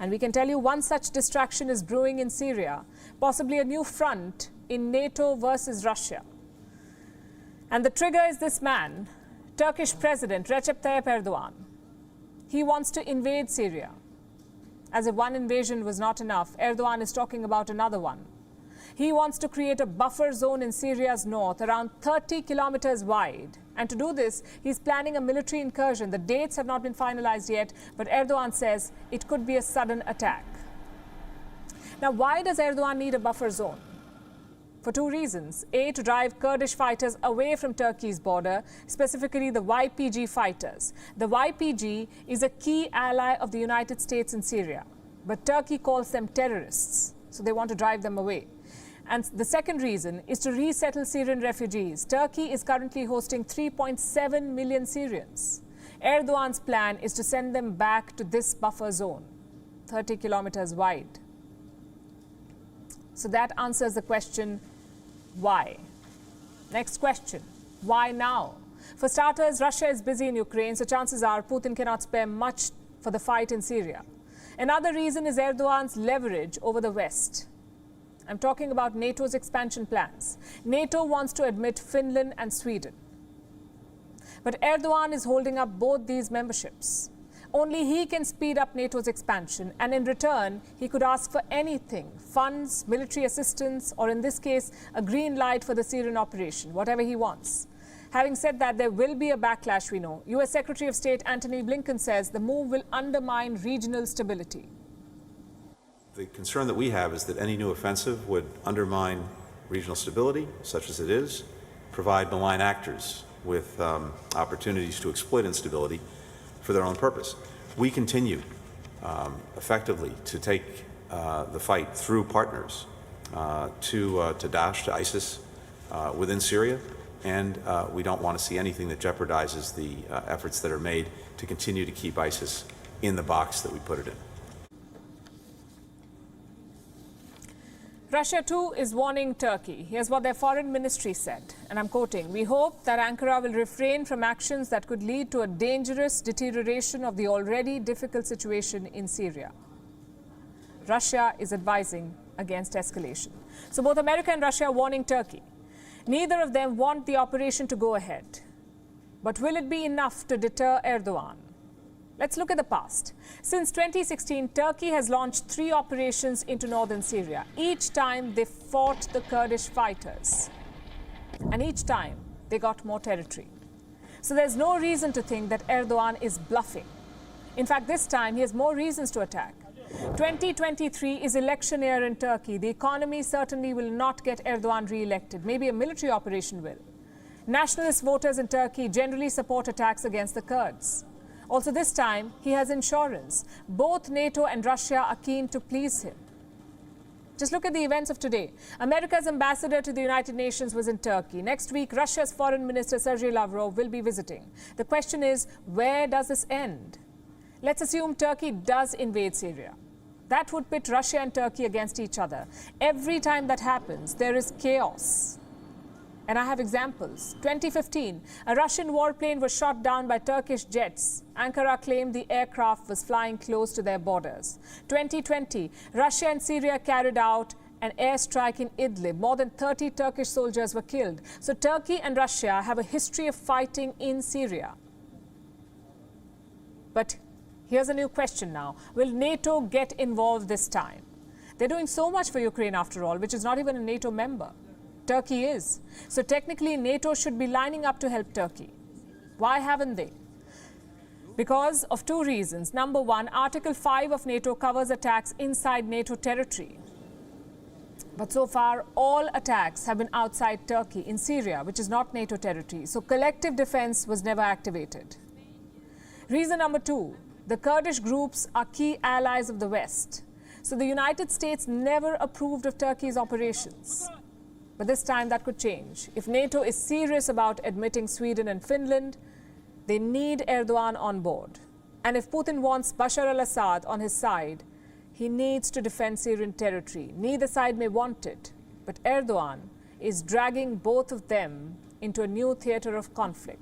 And we can tell you one such distraction is brewing in Syria, possibly a new front in NATO versus Russia. And the trigger is this man, Turkish President Recep Tayyip Erdogan. He wants to invade Syria. As if one invasion was not enough, Erdogan is talking about another one. He wants to create a buffer zone in Syria's north, around 30 kilometers wide. And to do this, he's planning a military incursion. The dates have not been finalized yet, but Erdogan says it could be a sudden attack. Now, why does Erdogan need a buffer zone? For two reasons. A, to drive Kurdish fighters away from Turkey's border, specifically the YPG fighters. The YPG is a key ally of the United States in Syria, but Turkey calls them terrorists, so they want to drive them away. And the second reason is to resettle Syrian refugees. Turkey is currently hosting 3.7 million Syrians. Erdogan's plan is to send them back to this buffer zone, 30 kilometers wide. So that answers the question, why? Next question, why now? For starters, Russia is busy in Ukraine, so chances are Putin cannot spare much for the fight in Syria. Another reason is Erdogan's leverage over the West. I'm talking about NATO's expansion plans. NATO wants to admit Finland and Sweden. But Erdogan is holding up both these memberships. Only he can speed up NATO's expansion, and in return, he could ask for anything, funds, military assistance, or in this case, a green light for the Syrian operation, whatever he wants. Having said that, there will be a backlash, we know. US Secretary of State Antony Blinken says the move will undermine regional stability. The concern that we have is that any new offensive would undermine regional stability, such as it is, provide malign actors with opportunities to exploit instability for their own purpose. We continue effectively to take the fight through partners to Daesh, to ISIS within Syria, and we don't want to see anything that jeopardizes the efforts that are made to continue to keep ISIS in the box that we put it in. Russia, too, is warning Turkey. Here's what their foreign ministry said, and I'm quoting, "We hope that Ankara will refrain from actions that could lead to a dangerous deterioration of the already difficult situation in Syria." Russia is advising against escalation. So both America and Russia are warning Turkey. Neither of them want the operation to go ahead. But will it be enough to deter Erdogan? Let's look at the past. Since 2016, Turkey has launched 3 operations into northern Syria. Each time they fought the Kurdish fighters. And each time they got more territory. So there's no reason to think that Erdogan is bluffing. In fact, this time he has more reasons to attack. 2023 is election year in Turkey. The economy certainly will not get Erdogan re-elected. Maybe a military operation will. Nationalist voters in Turkey generally support attacks against the Kurds. Also this time, he has insurance. Both NATO and Russia are keen to please him. Just look at the events of today. America's ambassador to the United Nations was in Turkey. Next week, Russia's Foreign Minister Sergei Lavrov will be visiting. The question is, where does this end? Let's assume Turkey does invade Syria. That would pit Russia and Turkey against each other. Every time that happens, there is chaos. And I have examples. 2015, a Russian warplane was shot down by Turkish jets. Ankara claimed the aircraft was flying close to their borders. 2020, Russia and Syria carried out an airstrike in Idlib. More than 30 Turkish soldiers were killed. So Turkey and Russia have a history of fighting in Syria. But here's a new question now. Will NATO get involved this time? They're doing so much for Ukraine after all, which is not even a NATO member. Turkey is. So technically, NATO should be lining up to help Turkey. Why haven't they? Because of 2 reasons. Number one, Article 5 of NATO covers attacks inside NATO territory. But so far, all attacks have been outside Turkey, in Syria, which is not NATO territory. So collective defense was never activated. Reason number 2, the Kurdish groups are key allies of the West. So the United States never approved of Turkey's operations. But this time that could change. If NATO is serious about admitting Sweden and Finland, they need Erdogan on board. And if Putin wants Bashar al-Assad on his side, he needs to defend Syrian territory. Neither side may want it, but Erdogan is dragging both of them into a new theater of conflict.